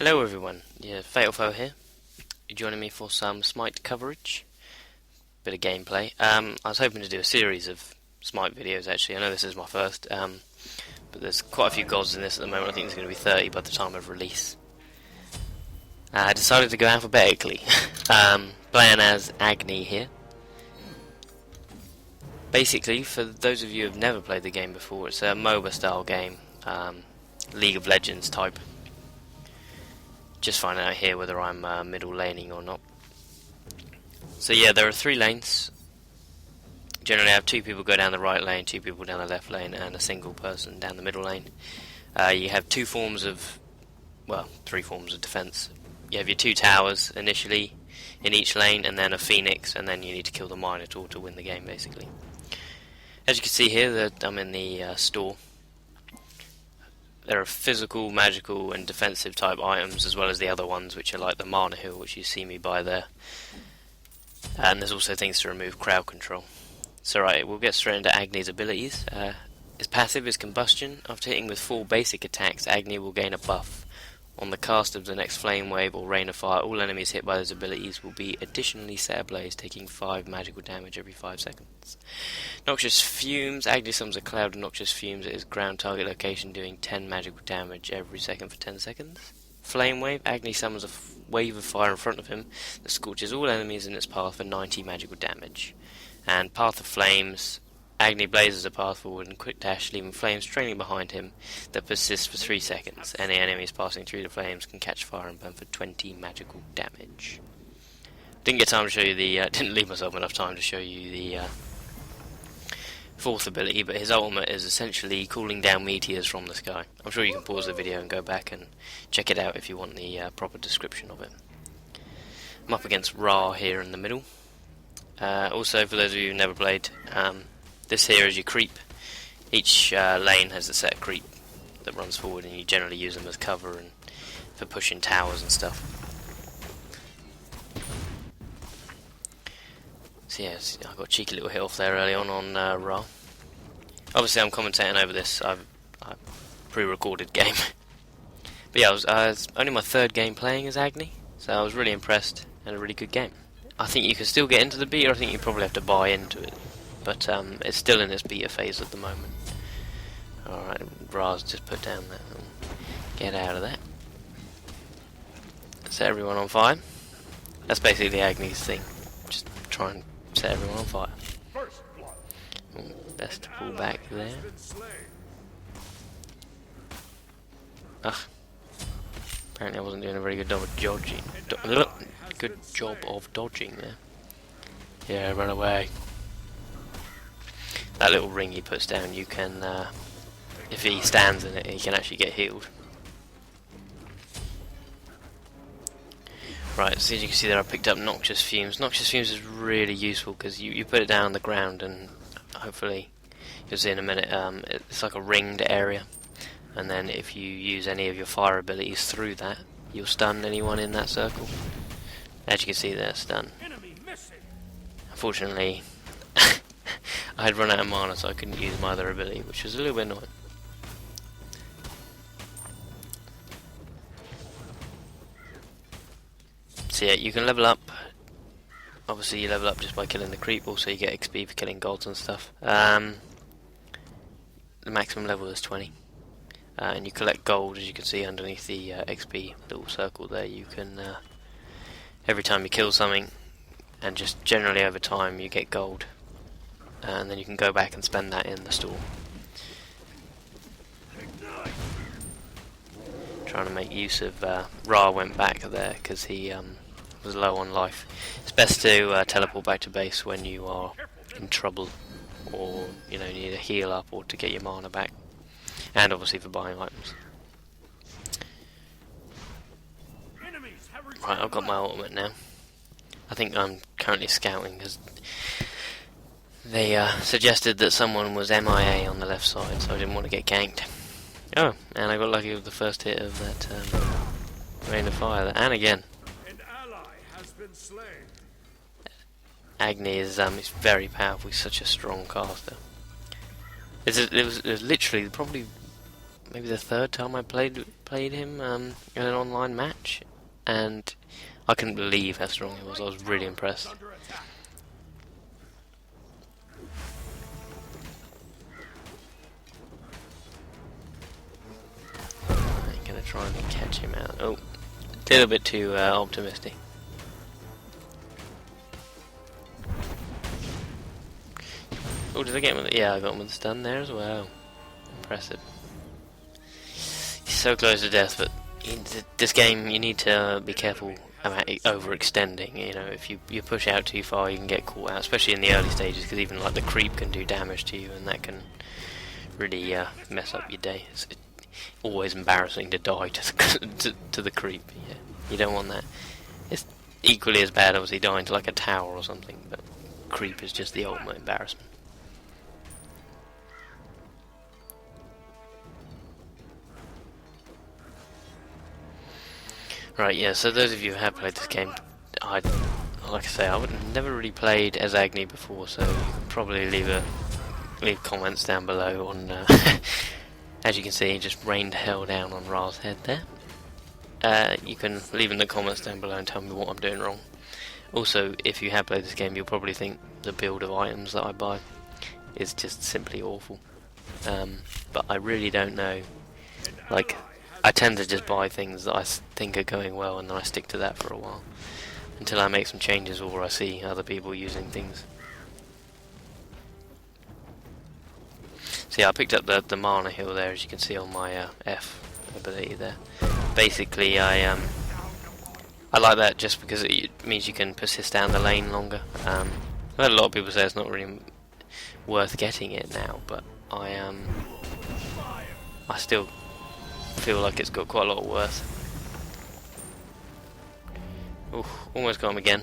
Hello everyone, yeah, Fatalfoe here. You're joining me for some Smite coverage, bit of gameplay. I was hoping to do a series of Smite videos actually. I know this is my first, but there's quite a few gods in this at the moment. I think there's going to be 30 by the time of release. I decided to go alphabetically, playing as Agni here. Basically, for those of you who have never played the game before, it's a MOBA style game, League of Legends type. Just finding out here whether I'm middle laning or not. So yeah, there are 3 lanes. Generally I have 2 people go down the right lane, 2 people down the left lane, and a single person down the middle lane. You have 3 forms of defense. You have your 2 towers initially in each lane, and then a phoenix, and then you need to kill the minotaur to win the game basically. As you can see here, that I'm in the store. There are physical, magical and defensive type items, as well as the other ones which are like the mana heal, which you see me buy there. And there's also things to remove crowd control. So right, we'll get straight into Agni's abilities. His passive is combustion. After hitting with 4 basic attacks, Agni will gain a buff. On the cast of the next flame wave or rain of fire, all enemies hit by those abilities will be additionally set ablaze, taking 5 magical damage every 5 seconds. Noxious fumes. Agni summons a cloud of noxious fumes at his ground target location, doing 10 magical damage every second for 10 seconds. Flame wave. Agni summons a wave of fire in front of him that scorches all enemies in its path for 90 magical damage. And Path of Flames. Agni blazes a path forward and quick dash, leaving flames trailing behind him that persists for 3 seconds. Any enemies passing through the flames can catch fire and burn for 20 magical damage. Didn't get time to show you didn't leave myself enough time to show you the 4th ability, but his ultimate is essentially cooling down meteors from the sky. I'm sure you can pause the video and go back and check it out if you want the proper description of it. I'm up against Ra here in the middle. Also, for those of you who've never played, this here is your creep. Each lane has a set creep that runs forward, and you generally use them as cover and for pushing towers and stuff. So yeah, I got a cheeky little hit off there early on Ra. Obviously I'm commentating over this. I've pre-recorded game. But yeah, I was only my 3rd game playing as Agni, so I was really impressed, and a really good game. I think you can still get into the beta. I think you probably have to buy into it. But it's still in its beta phase at the moment. Alright, Ra's just put down that. Get out of that. Set everyone on fire. That's basically Agni's thing. Just try and set everyone on fire. Best to pull back there. Ugh. Apparently I wasn't doing a very good job of dodging. Good job of dodging there. Yeah, run away. That little ring he puts down, you can, if he stands in it, he can actually get healed. Right, so as you can see there, I picked up Noxious Fumes. Noxious Fumes is really useful because you put it down on the ground, and hopefully you'll see in a minute, it's like a ringed area. And then if you use any of your fire abilities through that, you'll stun anyone in that circle. As you can see there, stun. Unfortunately, I had run out of mana, so I couldn't use my other ability, which was a little bit annoying. So yeah, you can level up. Obviously you level up just by killing the creep, also you get XP for killing gods and stuff. The maximum level is 20. And you collect gold, as you can see underneath the XP little circle there. You can, every time you kill something, and just generally over time, you get gold. And then you can go back and spend that in the store. Trying to make use of Ra went back there because he was low on life. It's best to teleport back to base when you are in trouble, or you need a heal up, or to get your mana back, and obviously for buying items. Right, I've got my ultimate now. I think I'm currently scouting because they suggested that someone was MIA on the left side, so I didn't want to get ganked. Oh, and I got lucky with the first hit of that rain of fire there. And again. An ally has been slain. Agni is he's very powerful. He's such a strong caster. It was literally probably maybe the 3rd time I played played him in an online match, and I couldn't believe how strong he was. I was really impressed. I'm gonna try and catch him out. Oh, a little bit too optimistic. Oh, did I get him with it? Yeah, I got him with the stun there as well. Impressive. He's so close to death, but this game you need to be careful about overextending. You know, if you push out too far, you can get caught out, especially in the early stages, because even like the creep can do damage to you, and that can really mess up your day. It's always embarrassing to die to the creep. Yeah, you don't want that. It's equally as bad, obviously, dying to like a tower or something, but creep is just the ultimate embarrassment. Right, yeah, so those of you who have played this game, like I say, I would never really played as Agni before, so you can probably leave comments down below on, as you can see, it just rained hell down on Ra's head there. You can leave in the comments down below and tell me what I'm doing wrong. Also, if you have played this game, you'll probably think the build of items that I buy is just simply awful. But I really don't know, like, I tend to just buy things that I think are going well, and then I stick to that for a while until I make some changes or I see other people using things. So yeah, I picked up the mana heal there, as you can see on my F ability there. Basically, I like that just because it means you can persist down the lane longer. I've heard a lot of people say it's not really worth getting it now, but I still feel like it's got quite a lot of worth. Ooh, almost got him again.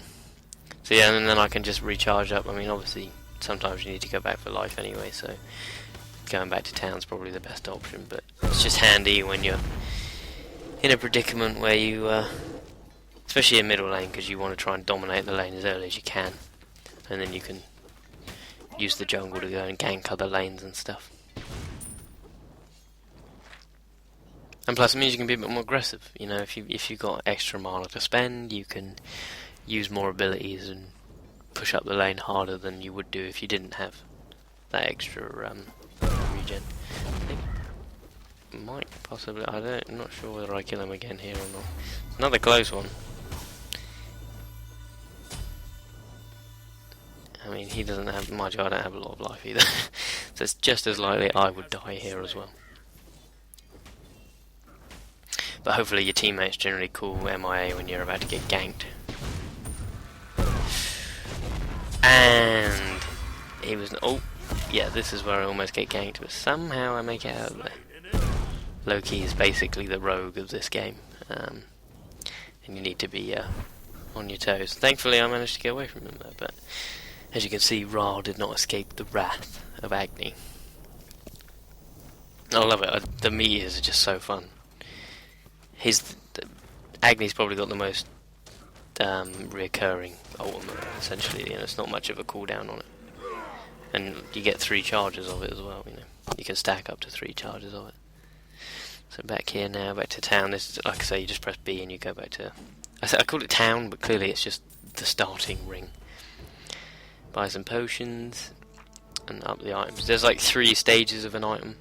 So yeah, and then I can just recharge up. I mean, obviously, sometimes you need to go back for life anyway, so going back to town's probably the best option, but it's just handy when you're in a predicament where you, especially in middle lane, because you want to try and dominate the lane as early as you can, and then you can use the jungle to go and gank other lanes and stuff. And plus it means you can be a bit more aggressive. You know, if you've got extra mana to spend, you can use more abilities and push up the lane harder than you would do if you didn't have that extra regen. I think might possibly, I'm not sure whether I kill him again here or not. Another close one. I mean, he doesn't have much, I don't have a lot of life either. So it's just as likely I would die here as well. But hopefully your teammates generally call MIA when you're about to get ganked. And he was, oh yeah, this is where I almost get ganked, but somehow I make it out of there. Loki is basically the rogue of this game, and you need to be on your toes. Thankfully I managed to get away from him though, but as you can see, Ra did not escape the wrath of Agni. I love it, the meteors are just so fun. Agni's probably got the most reoccurring ultimate, essentially, and it's not much of a cooldown on it. And you get 3 charges of it as well, you know. You can stack up to 3 charges of it. So back here now, back to town. This is, like I say, you just press B and you go back to... I call it town, but clearly it's just the starting ring. Buy some potions, and up the items. There's like 3 stages of an item.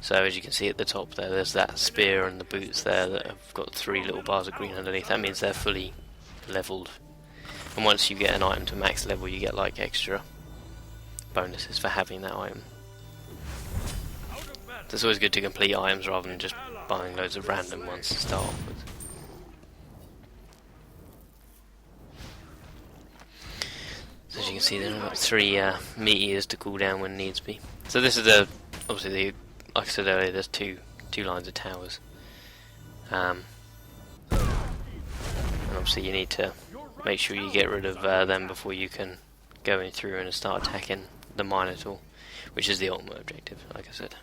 So as you can see at the top there, there's that spear and the boots there that have got 3 little bars of green underneath. That means they're fully leveled. And once you get an item to max level, you get like extra bonuses for having that item. So it's always good to complete items rather than just buying loads of random ones to start off with. So as you can see, there are 3 meteors to cool down when needs be. So this is obviously like I said earlier, there's two lines of towers, and obviously you need to make sure you get rid of them before you can go in through and start attacking the Minotaur, which is the ultimate objective, like I said.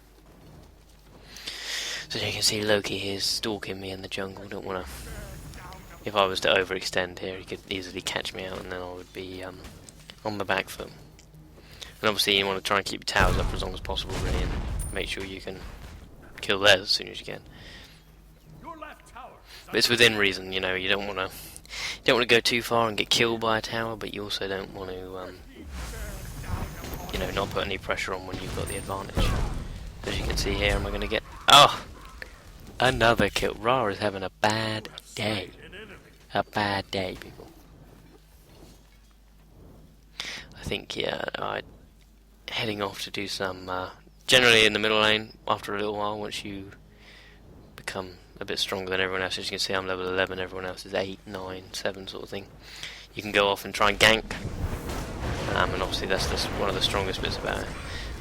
So you can see Loki here is stalking me in the jungle. Don't want to. If I was to overextend here, he could easily catch me out, and then I would be on the back foot. And obviously you want to try and keep your towers up for as long as possible, really, and make sure you can kill theirs as soon as you can. But it's within reason, you know. You don't want to go too far and get killed by a tower, but you also don't want to, you know, not put any pressure on when you've got the advantage. As you can see here, am I going to get... Oh! Another kill. Ra is having a bad day. A bad day, people. I think, yeah, I'm heading off to do some... generally in the middle lane, after a little while, once you become a bit stronger than everyone else. As you can see, I'm level 11, everyone else is 8, 9, 7 sort of thing. You can go off and try and gank. And obviously that's just one of the strongest bits about it.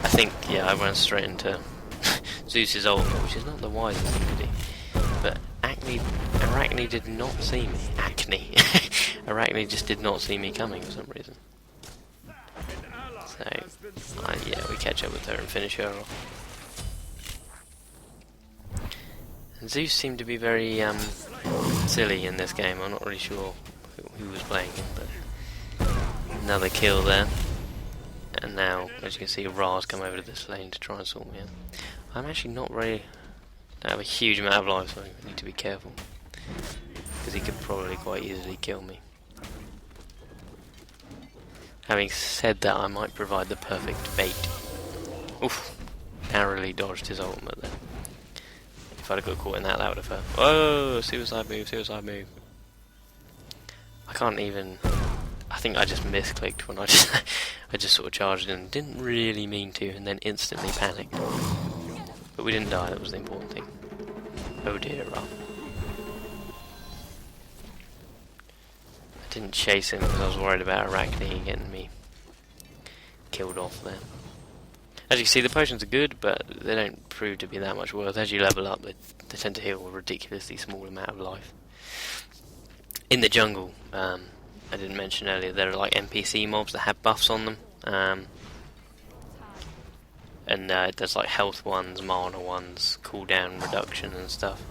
I think, yeah, I ran straight into Zeus's ultimate, which is not the wisest thing to do. But Arachne did not see me. Arachne just did not see me coming for some reason. So, yeah, we catch up with her and finish her off. And Zeus seemed to be very silly in this game. I'm not really sure who was playing him, but another kill there. And now, as you can see, Ra's come over to this lane to try and sort me out. I'm actually not really... I have a huge amount of life, so I need to be careful. Because he could probably quite easily kill me. Having said that, I might provide the perfect bait. Oof! Narrowly dodged his ultimate there. If I'd have got caught in that, that would have hurt. Whoa! Suicide move, suicide move. I can't even... I think I just misclicked when I just sort of charged in. Didn't really mean to, and then instantly panicked. But we didn't die, that was the important thing. Oh dear, Ra. I didn't chase him because I was worried about Arachne getting me killed off there. As you can see, the potions are good, but they don't prove to be that much worth. As you level up, they tend to heal a ridiculously small amount of life. In the jungle, I didn't mention earlier, there are like NPC mobs that have buffs on them. And there's like health ones, mana ones, cooldown reduction and stuff.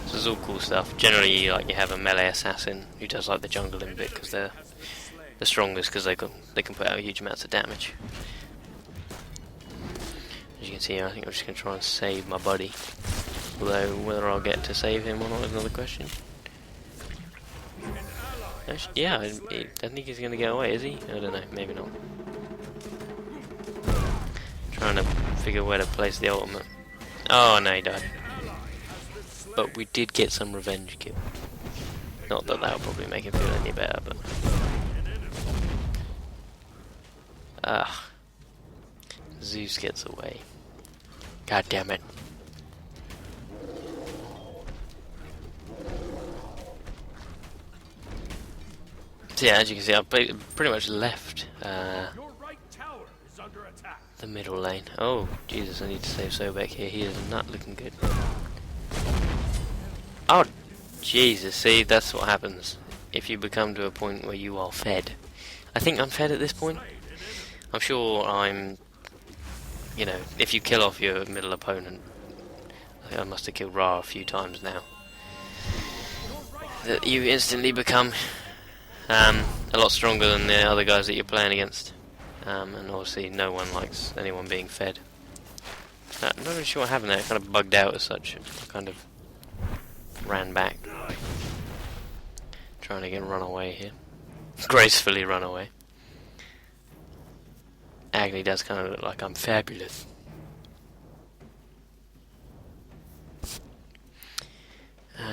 So there's all cool stuff. Generally, like you have a melee assassin who does like the jungling bit because they're the strongest because they can put out huge amounts of damage. As you can see here, I think I'm just going to try and save my buddy. Although whether I'll get to save him or not is another question. Actually, yeah, I think he's going to get away, is he? I don't know, maybe not. Trying to figure where to place the ultimate. Oh no, he died. But we did get some revenge kill. Not that that'll probably make him feel any better, but... Ah. Zeus gets away. God damn it. So yeah, as you can see, I've pretty much left the middle lane. Oh, Jesus, I need to save Sobek here. He is not looking good. Oh, Jesus, see, that's what happens if you become to a point where you are fed. I think I'm fed at this point. I'm sure I'm, you know, if you kill off your middle opponent, I think I must have killed Ra a few times now, that you instantly become a lot stronger than the other guys that you're playing against. And obviously no one likes anyone being fed. I'm not really sure what happened there, it kind of bugged out as such. I kind of ran back. Trying to get run away here. Gracefully run away. Agni does kind of look like I'm fabulous.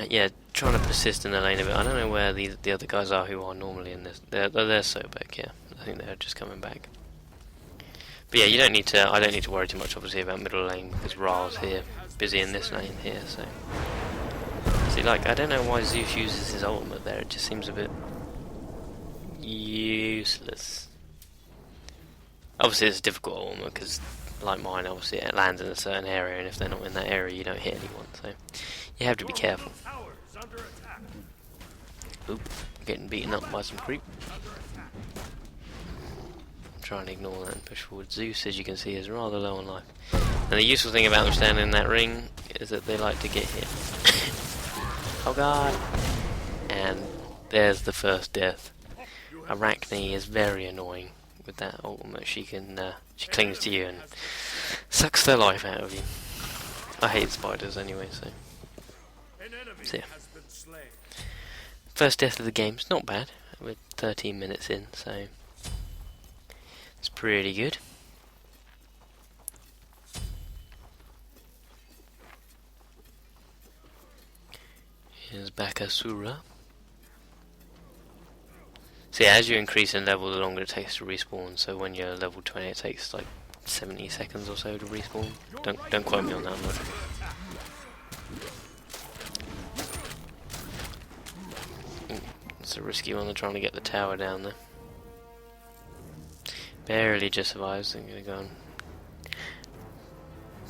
Yeah, trying to persist in the lane a bit. I don't know where the other guys are who are normally in this. They're Sobek, yeah. I think they're just coming back. But yeah, you don't need to. I don't need to worry too much, obviously, about middle lane because Ra's here, busy in this lane here. So, see, like, I don't know why Zeus uses his ultimate there. It just seems a bit useless. Obviously, it's a difficult ultimate because, like mine, obviously it lands in a certain area, and if they're not in that area, you don't hit anyone. So, you have to be careful. Oop, getting beaten up by some creep. Try and ignore that and push forward. Zeus, as you can see, is rather low on life. And the useful thing about them standing in that ring is that they like to get hit. Oh god! And there's the first death. Arachne is very annoying with that ultimate. She clings to you and sucks the life out of you. I hate spiders anyway, so yeah. First death of the game. It's not bad. We're 13 minutes in, so it's pretty good. Here's Bakasura. So yeah, as you increase in level, the longer it takes to respawn. So when you're level 20, it takes like 70 seconds or so to respawn. Don't quote me on that much. It's a risky one. They're trying to get the tower down there. Barely just survives. I'm gonna go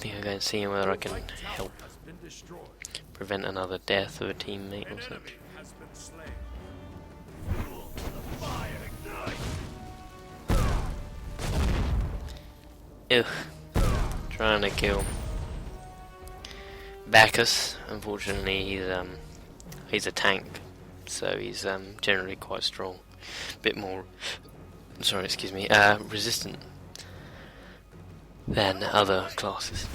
and see whether I can help prevent another death of a teammate or such. Ugh. Trying to kill Bacchus. Unfortunately, he's a tank, so he's generally quite strong. Bit more, resistant than other classes.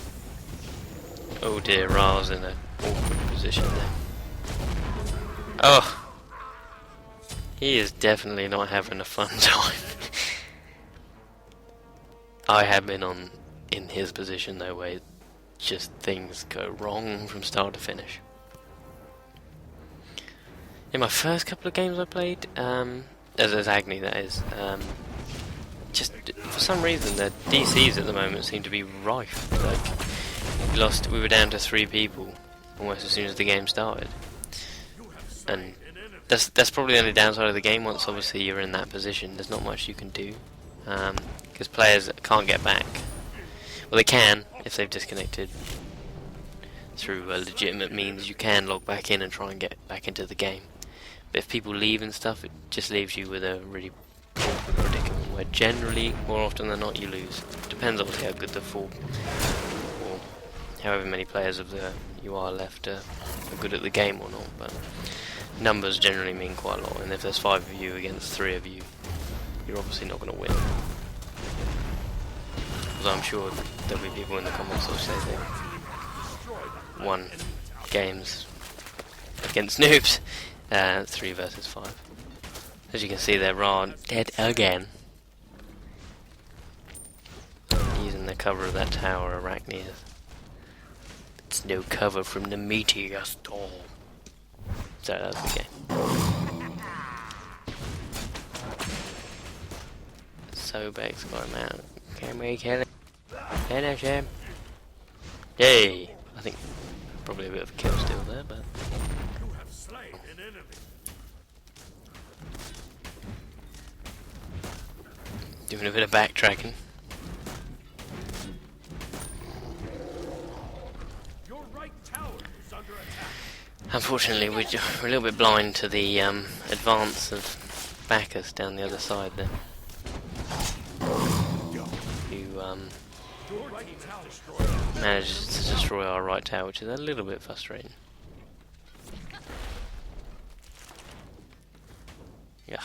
Oh dear, Ra's in an awkward position there. Oh! He is definitely not having a fun time. I have been in his position though, where just things go wrong from start to finish. In my first couple of games I played, as Agni that is, just for some reason the DCs at the moment seem to be rife. Like we were down to 3 people almost as soon as the game started, and that's probably the only downside of the game. Once obviously you're in that position, there's not much you can do, because players can't get back. Well, they can if they've disconnected through legitimate means. You can log back in and try and get back into the game. But if people leave and stuff, it just leaves you with a really awkward predicament where generally, more often than not, you lose. Depends obviously how good the 4 or however many players of you are left are good at the game or not. But numbers generally mean quite a lot, and if there's 5 of you against 3 of you, you're obviously not going to win. Because I'm sure there'll be people in the comments that'll say they won games against noobs. 3 versus 5. As you can see, they're dead again. Using the cover of that tower, Arachne is. It's no cover from the meteor storm. So that's the game. Sobek's got him out. Can we kill him? Finish him. Yay! I think probably a bit of a kill still there, but. Doing a bit of backtracking. Unfortunately, we're a little bit blind to the advance of Bacchus down the other side there. Who manages to destroy our right tower, which is a little bit frustrating. Yeah.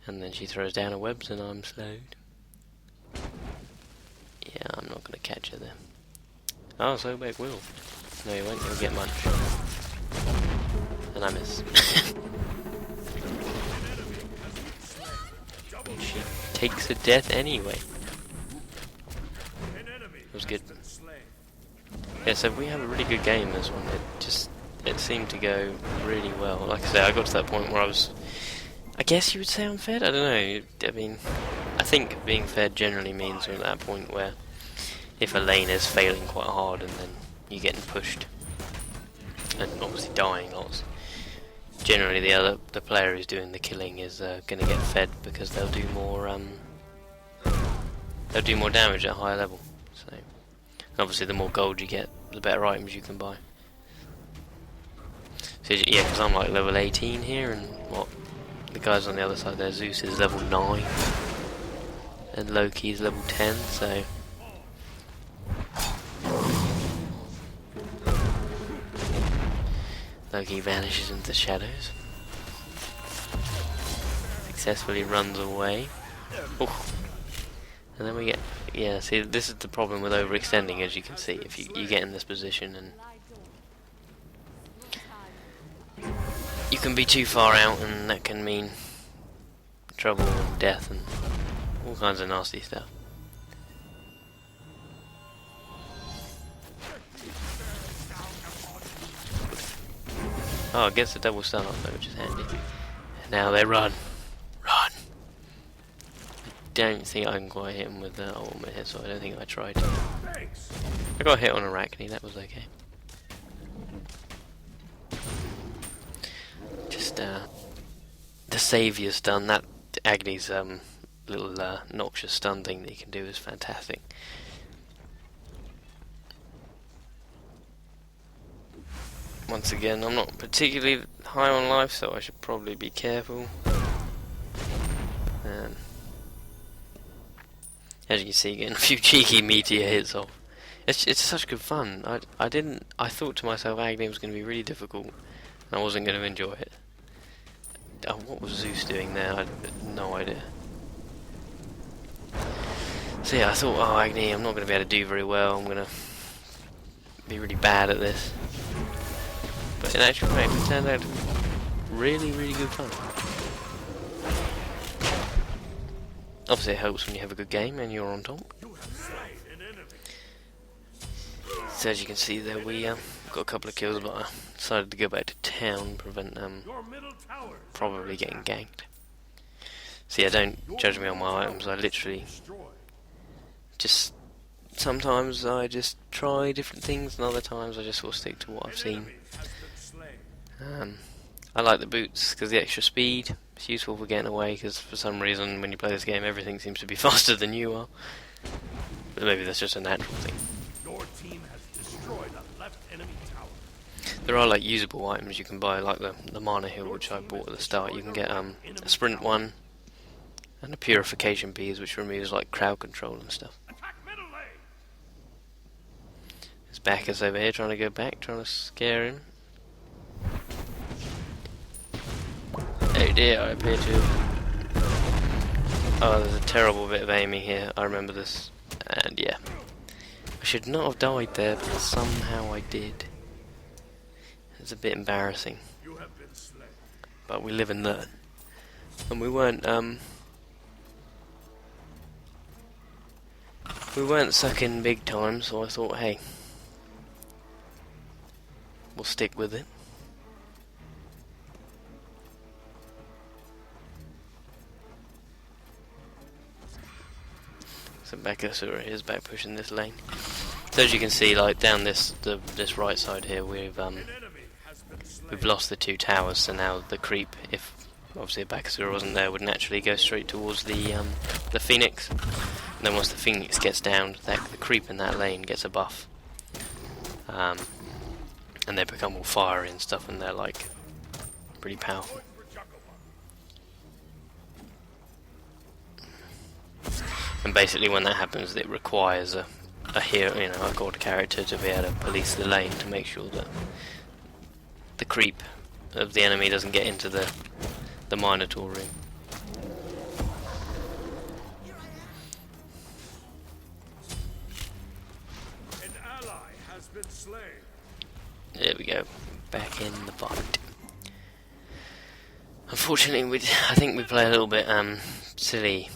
And then she throws down her webs and I'm slowed. Yeah, I'm not going to catch her there. Oh, Sobek will. No, he won't. He'll get munch. And I miss. She takes a death anyway. It was good. Yeah, so we have a really good game this one. It seemed to go really well. Like I say, I got to that point where I guess you would say I'm fed? I don't know. I mean, I think being fed generally means we're at that point where if a lane is failing quite hard and then you're getting pushed and obviously dying lots, generally the player who's doing the killing is going to get fed because they'll do more damage at a higher level. So obviously the more gold you get, the better items you can buy. So yeah, because I'm like level 18 here, and the guys on the other side there, Zeus is level 9 and Loki's level 10, so Loki vanishes into the shadows, successfully runs away. Oof. And then we get, yeah, see, this is the problem with overextending, as you can see. If you get in this position and you can be too far out, and that can mean trouble and death and all kinds of nasty stuff. Oh, it gets a double stun off though, which is handy. And now they run. Run! I don't think I can quite hit him with the ultimate hit, so I don't think I tried to. I got hit on Arachne, that was okay. Just, the saviour stun, that Agni's little noxious stun thing that you can do is fantastic. Once again, I'm not particularly high on life, so I should probably be careful. As you can see, getting a few cheeky meteor hits off. It's such good fun. I thought to myself Agni was going to be really difficult, and I wasn't going to enjoy it. Oh, what was Zeus doing there? I had no idea. So yeah, I thought, oh Agni, I'm not going to be able to do very well. I'm going to be really bad at this. But in actual fact, it turned out really, really good fun. Obviously it helps when you have a good game and you're on top. So as you can see there, we got a couple of kills, but I decided to go back to town, prevent probably getting ganked. So yeah, don't judge me on my items. I literally just, sometimes I just try different things, and other times I just sort of stick to what I've seen. I like the boots because the extra speed. It's useful for getting away, because for some reason when you play this game everything seems to be faster than you are. But maybe that's just a natural thing. Your team has destroyed a left enemy tower. There are like usable items you can buy, like the mana heal, which I bought at the start. You can get a sprint one and a purification bees, which removes like crowd control and stuff. There's Bacchus over here trying to go back, trying to scare him. Oh dear, I appear to. Oh, there's a terrible bit of aiming here. I remember this. And yeah. I should not have died there, but somehow I did. It's a bit embarrassing. But we live and learn. And we weren't sucking big time, so I thought, hey, we'll stick with it. So Bacchus is back pushing this lane. So as you can see, like down this right side here, we've lost the two towers. So now the creep, if obviously if Bacchus wasn't there, would naturally go straight towards the Phoenix. And then once the Phoenix gets down, the creep in that lane gets a buff, and they become all fiery and stuff, and they're like pretty powerful. And basically when that happens, it requires a hero, a god character to be able to police the lane to make sure that the creep of the enemy doesn't get into the Minotaur room. An ally has been slain. There we go, back in the fight. Unfortunately, I think we play a little bit silly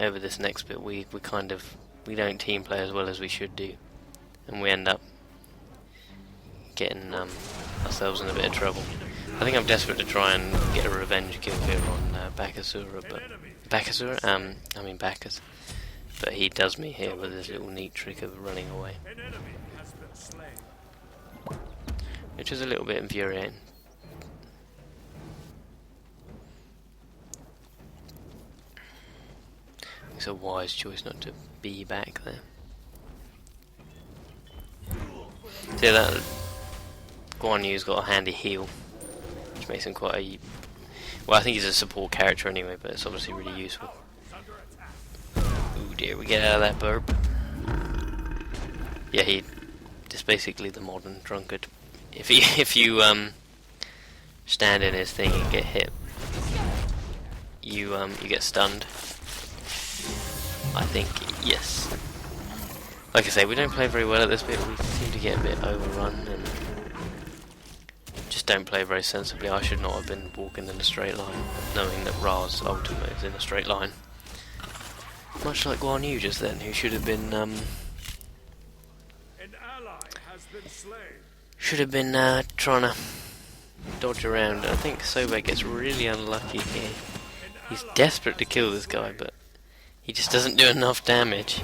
over this next bit. We don't team play as well as we should do, and we end up getting ourselves in a bit of trouble. I think I'm desperate to try and get a revenge kill here on Bacchus, but he does me here with his little neat trick of running away, which is a little bit infuriating. It's a wise choice not to be back there. See, that Guan Yu's got a handy heal, which makes him quite a... Well, I think he's a support character anyway, but it's obviously really useful. Ooh dear, we get out of that burp. Yeah, he just basically the modern drunkard. If you stand in his thing and get hit, you get stunned. I think, yes. Like I say, we don't play very well at this bit. We seem to get a bit overrun and just don't play very sensibly. I should not have been walking in a straight line, knowing that Ra's ultimate is in a straight line. Much like God Agni just then, who should have been An ally has been slain. trying to dodge around. I think Sobek gets really unlucky here. He's desperate to kill this guy, but he just doesn't do enough damage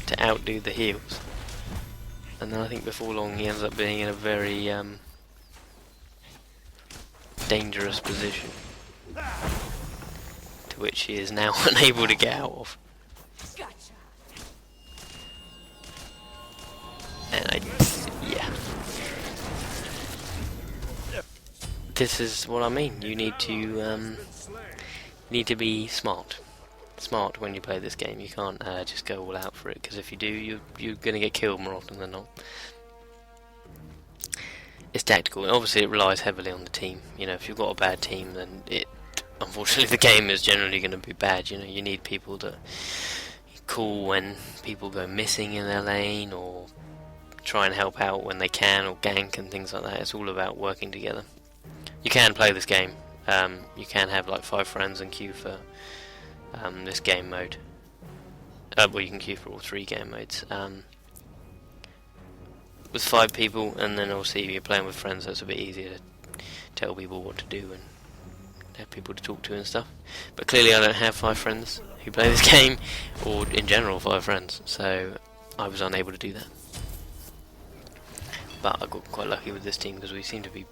to outdo the heals. And then I think before long he ends up being in a very dangerous position, to which he is now unable to get out of. And yeah. This is what I mean. You need to be smart when you play this game. You can't just go all out for it, because if you do, you're going to get killed more often than not. It's tactical, and obviously it relies heavily on the team. You know, if you've got a bad team, then unfortunately the game is generally going to be bad. You know, you need people that call when people go missing in their lane, or try and help out when they can, or gank and things like that. It's all about working together. You can play this game. You can have like 5 friends and queue for this game mode. Well, you can queue for all 3 game modes. With 5 people, and then obviously you're playing with friends, so it's a bit easier to tell people what to do and have people to talk to and stuff. But clearly I don't have 5 friends who play this game, or in general 5 friends, so I was unable to do that. But I got quite lucky with this team, because we seemed to be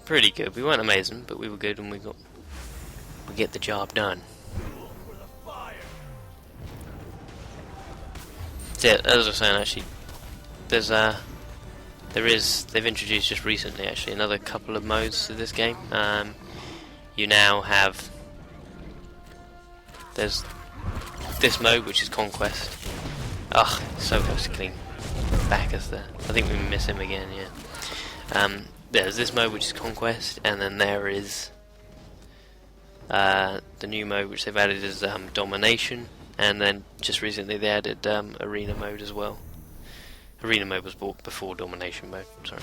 pretty good. We weren't amazing, but we were good, and we get the job done. So yeah, as I was saying, actually, they've introduced just recently actually another couple of modes to this game. You now have, there's this mode which is Conquest. Ugh, so close to killing Bacchus there. I think we miss him again, yeah. There's this mode which is Conquest, and then there is the new mode which they've added is Domination, and then just recently they added Arena mode as well. Arena mode was bought before Domination mode, sorry.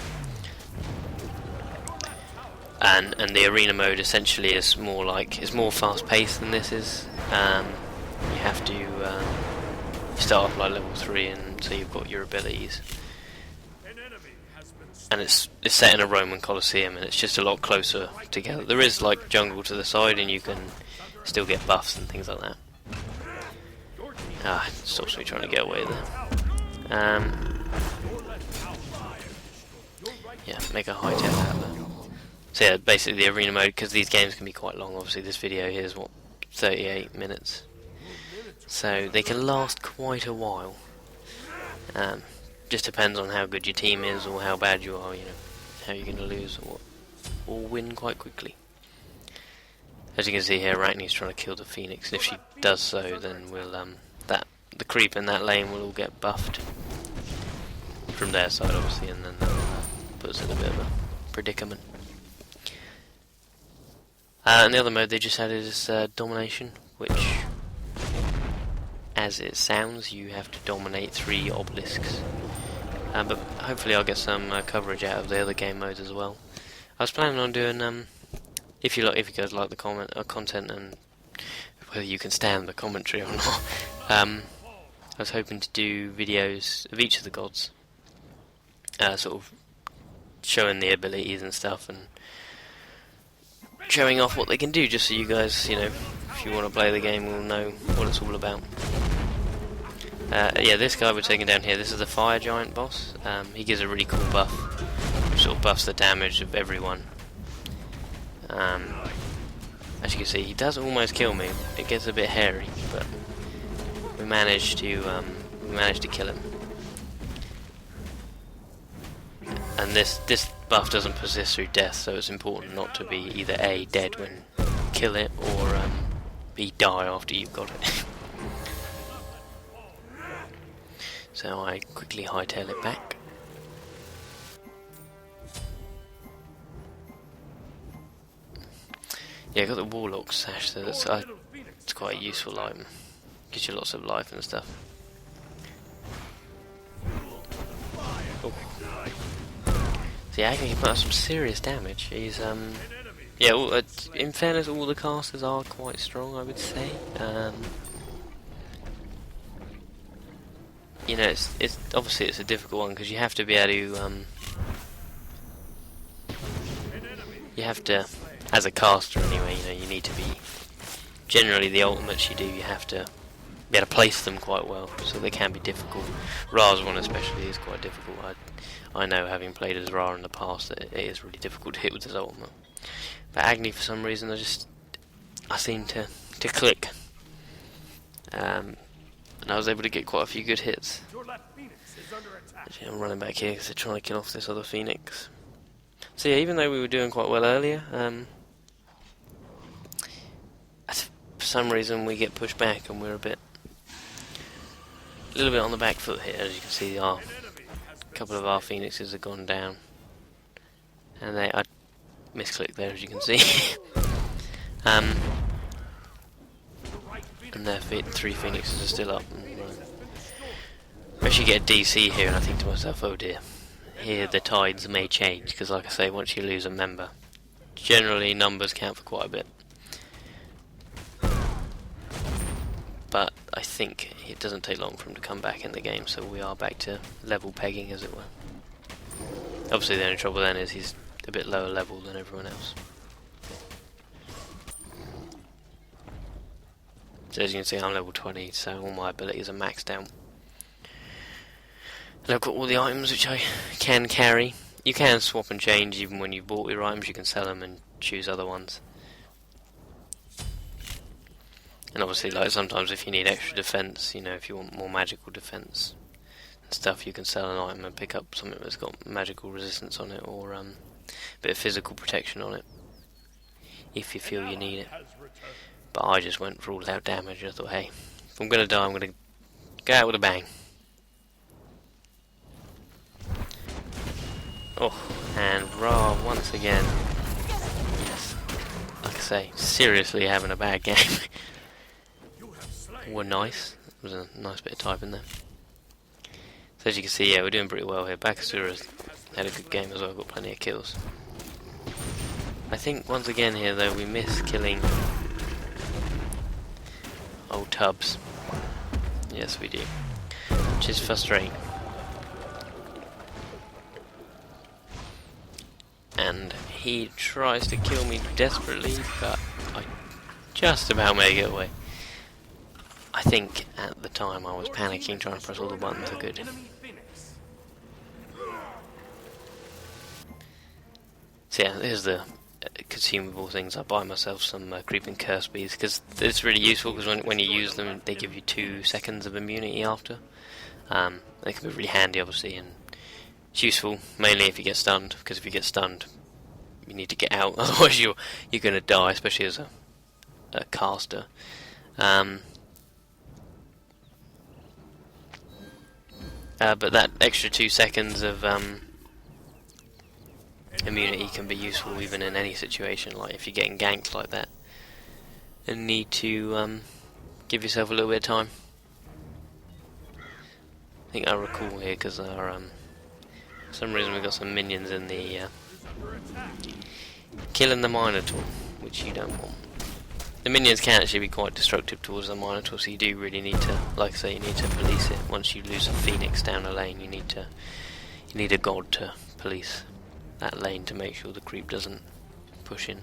And the Arena mode essentially is more like, it's more fast paced than this is. You have to start off like level 3, and so you've got your abilities. And it's set in a Roman Colosseum, and it's just a lot closer together. There is like jungle to the side, and you can still get buffs and things like that. Ah, it stops me trying to get away there. Yeah, make a high tech out there. So yeah, basically the arena mode, because these games can be quite long. Obviously this video here is what, 38 minutes. So they can last quite a while. Just depends on how good your team is, or how bad you are, you know, how you're going to lose or win quite quickly. As you can see here, Arachne's trying to kill the Phoenix, and if she does so, then we'll the creep in that lane will all get buffed from their side, obviously, and then put us in a bit of a predicament. And the other mode they just added is Domination, which, as it sounds, you have to dominate 3 obelisks. But hopefully I'll get some coverage out of the other game modes as well. I was planning on doing, if you guys like the content and whether you can stand the commentary or not, I was hoping to do videos of each of the gods, sort of showing the abilities and stuff, and showing off what they can do, just so you guys, you know, if you want to play the game, will know what it's all about. Yeah, this guy we're taking down here, this is the Fire Giant boss. He gives a really cool buff, which sort of buffs the damage of everyone. As you can see, he does almost kill me. It gets a bit hairy, but we managed to kill him. And this buff doesn't persist through death, so it's important not to be either A, dead when you kill it, or B, die after you've got it. So I quickly hightail it back. Yeah, I got the Warlock sash, so it's quite a useful item. Gives you lots of life and stuff. Oh. See, Agni can put up some serious damage. He's yeah. In fairness, all the casters are quite strong, I would say. You know, it's obviously it's a difficult one because you have to be able to you have to, as a caster anyway, you know, you need to be, generally the ultimates you do, you have to be able to place them quite well, so they can be difficult. Ra's one especially is quite difficult. I know, having played as Ra in the past, that it is really difficult to hit with his ultimate. But Agni, for some reason, I seem to click. And I was able to get quite a few good hits. Actually, I'm running back here because they're trying to kill off this other Phoenix. So yeah, even though we were doing quite well earlier, for some reason we get pushed back and we're a little bit on the back foot here. As you can see, a couple of our Phoenixes have gone down, and I misclicked there, as you can see. And their 3 Phoenixes are still up. I actually get a DC here, and I think to myself, oh dear. Here the tides may change, because like I say, once you lose a member, generally numbers count for quite a bit. But I think it doesn't take long for him to come back in the game, so we are back to level pegging, as it were. Obviously the only trouble then is he's a bit lower level than everyone else. So as you can see, I'm level 20, so all my abilities are maxed out. And I've got all the items which I can carry. You can swap and change even when you've bought your items, you can sell them and choose other ones. And obviously, like, sometimes if you need extra defense, you know, if you want more magical defense and stuff, you can sell an item and pick up something that's got magical resistance on it, or a bit of physical protection on it, if you feel you need it. But I just went for all out damage. I thought, hey, if I'm going to die, I'm going to go out with a bang. Oh, and Ra once again. Yes, like I say, seriously having a bad game. Were nice. It was a nice bit of typing there. So as you can see, yeah, we're doing pretty well here. Bakasura's had a good game as well, got plenty of kills. I think once again here though, we miss killing old Tubbs. Yes, we do. Which is frustrating. And he tries to kill me desperately, but I just about make it away. I think at the time I was panicking, trying to press all the buttons I could. So yeah, here's the consumable things. I buy myself some creeping curse beads, because it's really useful, because when you use them they give you 2 seconds of immunity after. They can be really handy obviously, and it's useful mainly if you get stunned, because if you get stunned you need to get out, otherwise you're going to die, especially as a caster. But that extra 2 seconds of immunity can be useful even in any situation, like if you're getting ganked like that and need to give yourself a little bit of time. I think I recall here, because for some reason we've got some minions in the killing the Minotaur, which you don't want. The minions can actually be quite destructive towards the Minotaur, so you do really need to, like I say, you need to police it. Once you lose a Phoenix down a lane, you need a god to police that lane to make sure the creep doesn't push in.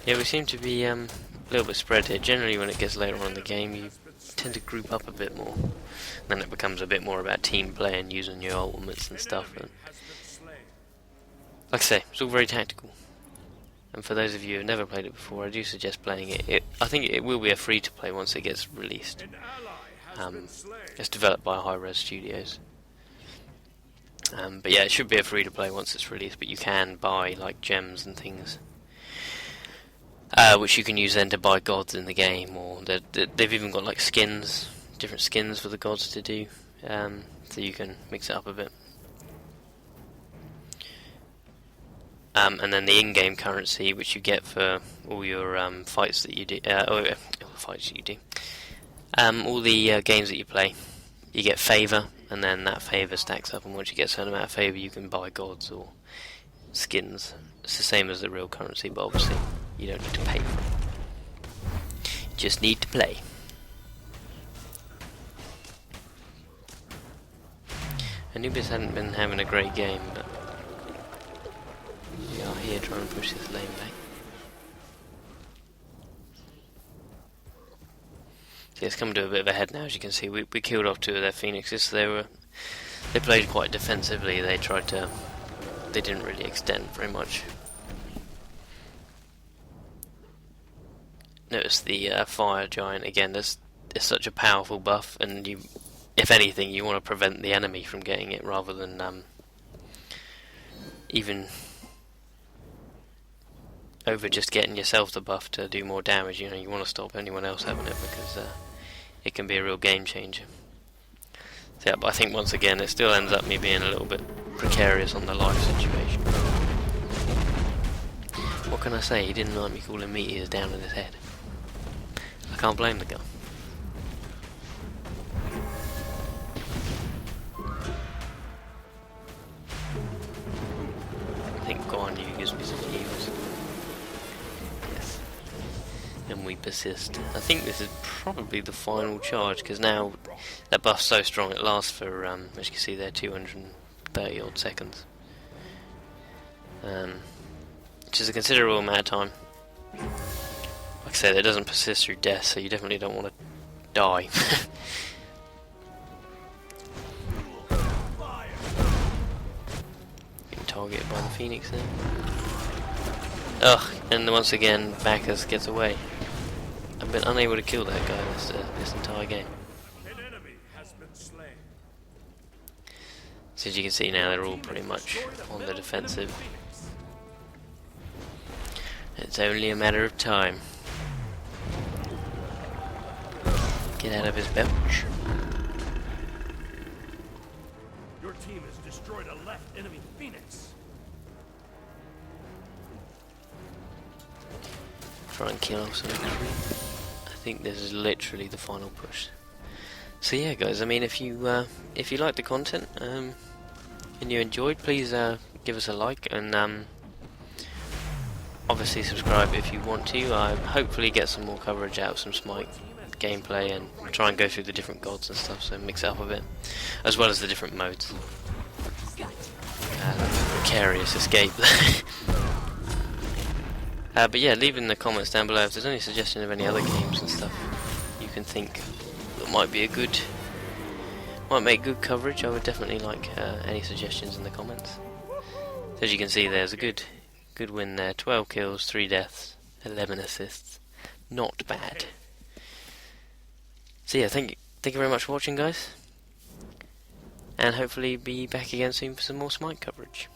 Yeah, we seem to be a little bit spread here. Generally when it gets later on in the game you tend to group up a bit more. Then it becomes a bit more about team play and using your ultimates and stuff. And like I say, it's all very tactical. And for those of you who have never played it before, I do suggest playing it. I think it will be a free-to-play once it gets released. It's developed by Hi-Res Studios. But yeah, it should be a free-to-play once it's released, but you can buy like gems and things, which you can use then to buy gods in the game, or they've even got like skins, different skins for the gods to do, so you can mix it up a bit. And then the in-game currency, which you get for all your fights that you do, fights you do. All the games that you play, you get favour, and then that favour stacks up, and once you get a certain amount of favour you can buy gods or skins. It's the same as the real currency, but obviously you don't need to pay for it. You just need to play. Anubis hadn't been having a great game, but we are here trying to push this lane back. See, it's come to a bit of a head now, as you can see. We killed off 2 of their phoenixes. They played quite defensively. They didn't really extend very much. Notice the fire giant again. It's such a powerful buff, and if anything, you want to prevent the enemy from getting it rather than even over just getting yourself the buff to do more damage. You know, you want to stop anyone else having it, because it can be a real game changer. So, yeah, but I think once again it still ends up me being a little bit precarious on the life situation. What can I say? He didn't like me calling meteors down in his head. I can't blame the guy. I think God Agni gives me some heals. Yes. And we persist. I think this is probably the final charge, because now that buff's so strong it lasts for, as you can see there, 230 odd seconds. Which is a considerable amount of time. Like I said, it doesn't persist through death, so you definitely don't want to die. Getting targeted by the Phoenix there. Ugh, and once again, Bacchus gets away. I've been unable to kill that guy this entire game. An enemy has been slain. So as you can see now, they're all pretty much on the defensive. It's only a matter of time. Get out of his belch. Your team has destroyed a left enemy phoenix. Try and kill off some creep. I think this is literally the final push. So yeah, guys. I mean, if you like the content and you enjoyed, please give us a like, and obviously subscribe if you want to. Hopefully get some more coverage out of some Smite gameplay and try and go through the different gods and stuff, so mix it up a bit, as well as the different modes. Precarious escape. But yeah, leave in the comments down below if there's any suggestion of any other games and stuff you can think that might make good coverage. I would definitely like any suggestions in the comments. So as you can see, there's a good win there. 12 kills, 3 deaths, 11 assists. Not bad. So yeah, thank you very much for watching, guys, and hopefully be back again soon for some more Smite coverage.